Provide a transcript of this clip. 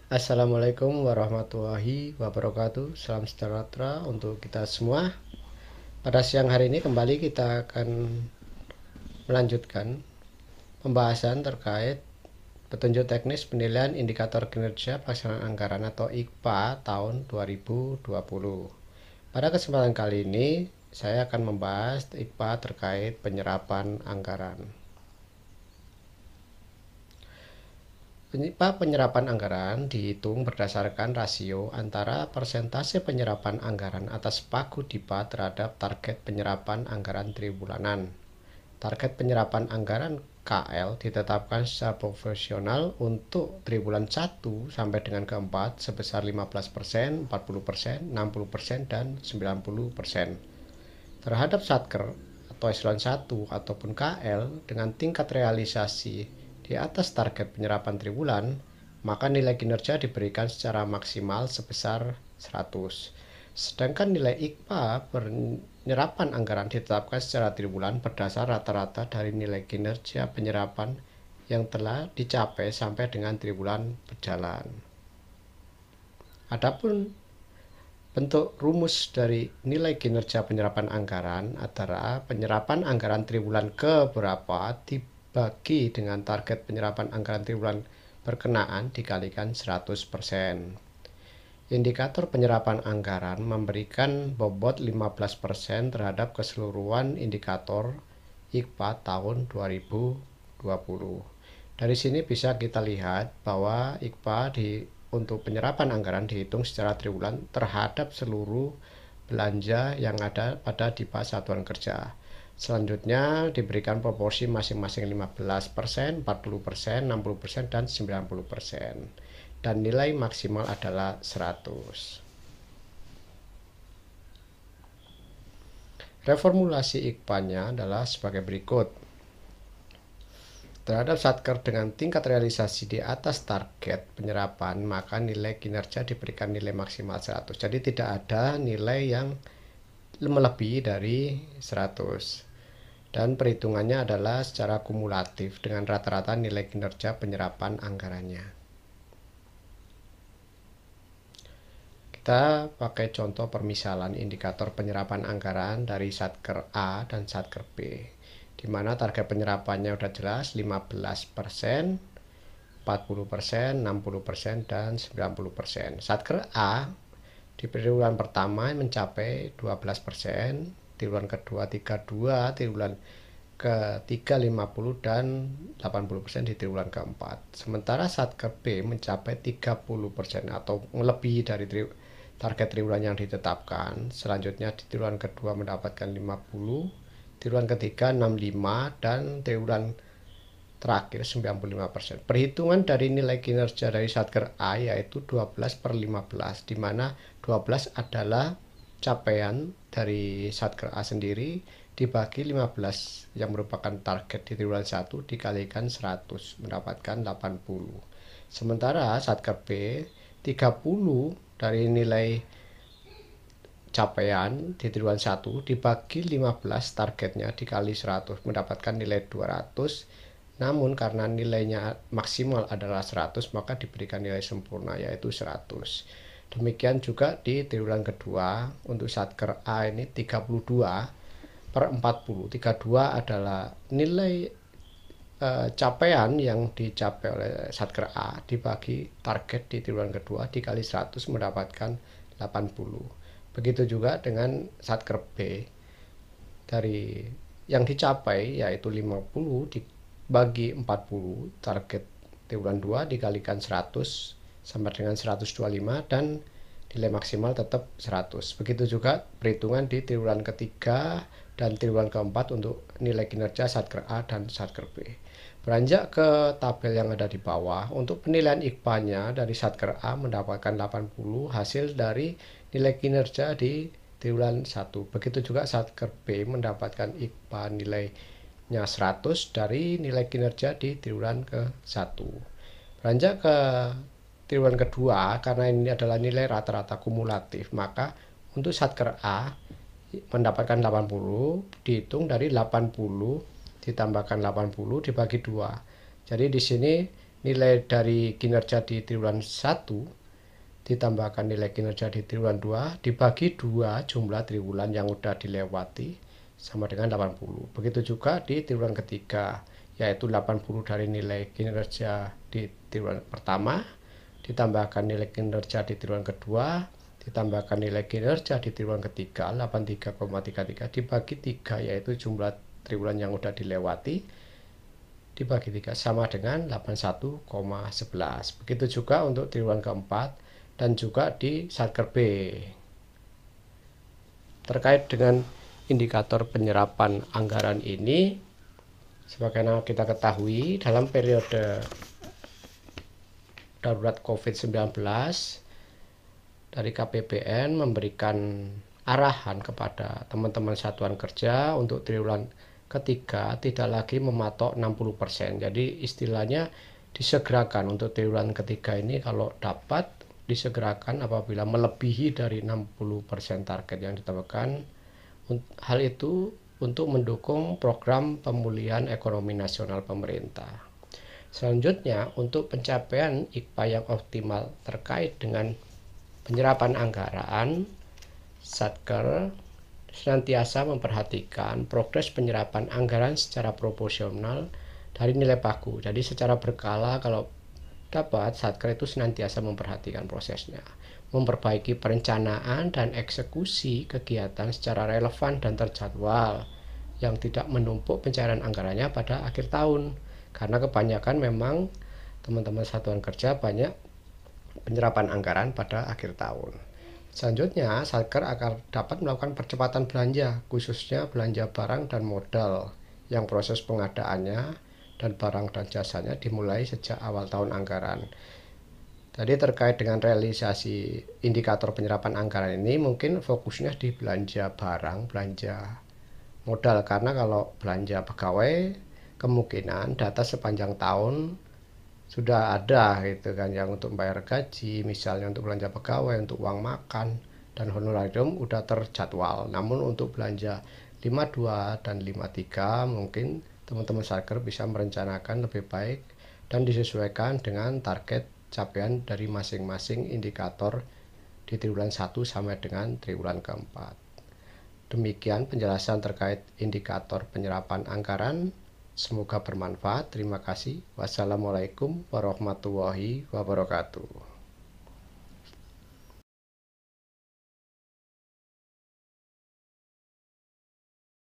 Assalamualaikum warahmatullahi wabarakatuh. Salam sejahtera untuk kita semua. Pada siang hari ini kembali kita akan melanjutkan pembahasan terkait petunjuk teknis penilaian indikator kinerja pelaksanaan anggaran atau IKPA tahun 2020. Pada kesempatan kali ini saya akan membahas IKPA terkait penyerapan anggaran. Penyerapan anggaran dihitung berdasarkan rasio antara persentase penyerapan anggaran atas pagu DIPA terhadap target penyerapan anggaran triwulan. Target penyerapan anggaran KL ditetapkan secara proporsional untuk triwulan 1 sampai dengan ke-4 sebesar 15%, 40%, 60%, dan 90%. Terhadap Satker atau eselon 1 ataupun KL dengan tingkat realisasi di atas target penyerapan triwulan, maka nilai kinerja diberikan secara maksimal sebesar 100. Sedangkan nilai IKPA penyerapan anggaran ditetapkan secara triwulan berdasar rata-rata dari nilai kinerja penyerapan yang telah dicapai sampai dengan triwulan berjalan. Adapun bentuk rumus dari nilai kinerja penyerapan anggaran adalah penyerapan anggaran triwulan ke berapa dibagi dengan target penyerapan anggaran triwulan berkenaan dikalikan 100%. Indikator penyerapan anggaran memberikan bobot 15% terhadap keseluruhan indikator IKPA tahun 2020. Dari sini bisa kita lihat bahwa IKPA untuk penyerapan anggaran dihitung secara triwulan terhadap seluruh belanja yang ada pada DIPA Satuan Kerja. Selanjutnya diberikan proporsi masing-masing 15%, 40%, 60%, dan 90%. Dan nilai maksimal adalah 100. Reformulasi IKPA-nya adalah sebagai berikut. Terhadap Satker dengan tingkat realisasi di atas target penyerapan, maka nilai kinerja diberikan nilai maksimal 100. Jadi tidak ada nilai yang melebihi dari 100. Dan perhitungannya adalah secara kumulatif dengan rata-rata nilai kinerja penyerapan anggarannya. Kita pakai contoh permisalan indikator penyerapan anggaran dari Satker A dan Satker B, di mana target penyerapannya sudah jelas 15%, 40%, 60%, dan 90%. Satker A di triwulan pertama mencapai 12%, triwulan kedua 32, triwulan ketiga 50, dan 80% di triwulan keempat. Sementara Satker B mencapai 30% atau melebihi dari target triwulan yang ditetapkan. Selanjutnya di triwulan kedua mendapatkan 50, triwulan ketiga 65, dan triwulan terakhir 95%. Perhitungan dari nilai kinerja dari Satker A yaitu 12/15, di mana 12 adalah capaian dari Satker A sendiri dibagi 15 yang merupakan target di triwulan 1 dikalikan 100 mendapatkan 80. Sementara Satker B 30 dari nilai capaian di triwulan 1 dibagi 15 targetnya dikali 100 mendapatkan nilai 200. Namun karena nilainya maksimal adalah 100, maka diberikan nilai sempurna yaitu 100. Demikian juga di triwulan kedua untuk Satker A ini 32/40. 32 adalah nilai capaian yang dicapai oleh Satker A dibagi target di triwulan kedua dikali 100 mendapatkan 80. Begitu juga dengan Satker B, dari yang dicapai yaitu 50 dibagi 40 target triwulan 2 dikalikan 100 sama dengan 125, dan nilai maksimal tetap 100. Begitu juga perhitungan di triwulan ketiga dan triwulan keempat untuk nilai kinerja Satker A dan Satker B. Beranjak ke tabel yang ada di bawah, untuk penilaian IKPA-nya dari Satker A mendapatkan 80 hasil dari nilai kinerja di triwulan 1. Begitu juga Satker B mendapatkan IKPA nilainya 100 dari nilai kinerja di triwulan ke-1. Beranjak ke triwulan kedua, karena ini adalah nilai rata-rata kumulatif, maka untuk Satker A mendapatkan 80 dihitung dari 80 ditambahkan 80 dibagi 2. Jadi di sini nilai dari kinerja di triwulan 1 ditambahkan nilai kinerja di triwulan 2 dibagi 2 jumlah triwulan yang udah dilewati sama dengan 80. Begitu juga di triwulan ketiga, yaitu 80 dari nilai kinerja di triwulan pertama ditambahkan nilai kinerja di triwulan kedua ditambahkan nilai kinerja di triwulan ketiga 83,33 dibagi 3, yaitu jumlah triwulan yang udah dilewati dibagi 3 sama dengan 81,11. Begitu juga untuk triwulan keempat dan juga di Satker B. Terkait dengan indikator penyerapan anggaran ini, sebagaimana kita ketahui dalam periode darurat COVID-19 dari KPBN memberikan arahan kepada teman-teman satuan kerja untuk triwulan ketiga tidak lagi mematok 60%. Jadi istilahnya disegerakan untuk triwulan ketiga ini, kalau dapat disegerakan apabila melebihi dari 60% target yang ditetapkan. Hal itu untuk mendukung program pemulihan ekonomi nasional pemerintah. Selanjutnya, untuk pencapaian IKPA yang optimal terkait dengan penyerapan anggaran, Satker senantiasa memperhatikan progres penyerapan anggaran secara proporsional dari nilai pagu. Jadi secara berkala, kalau dapat, Satker itu senantiasa memperhatikan prosesnya, memperbaiki perencanaan dan eksekusi kegiatan secara relevan dan terjadwal yang tidak menumpuk pencairan anggarannya pada akhir tahun. Karena kebanyakan memang teman-teman satuan kerja banyak penyerapan anggaran pada akhir tahun. Selanjutnya, Satker akan dapat melakukan percepatan belanja, khususnya belanja barang dan modal yang proses pengadaannya dan barang dan jasanya dimulai sejak awal tahun anggaran. Tadi terkait dengan realisasi indikator penyerapan anggaran ini, mungkin fokusnya di belanja barang, belanja modal, karena kalau belanja pegawai kemungkinan data sepanjang tahun sudah ada gitu kan, yang untuk membayar gaji, misalnya untuk belanja pegawai, untuk uang makan dan honorarium udah terjadwal. Namun untuk belanja 52 dan 53 mungkin teman-teman Satker bisa merencanakan lebih baik dan disesuaikan dengan target capaian dari masing-masing indikator di triwulan 1 sampai dengan triwulan keempat. Demikian penjelasan terkait indikator penyerapan anggaran. Semoga bermanfaat. Terima kasih. Wassalamualaikum warahmatullahi wabarakatuh.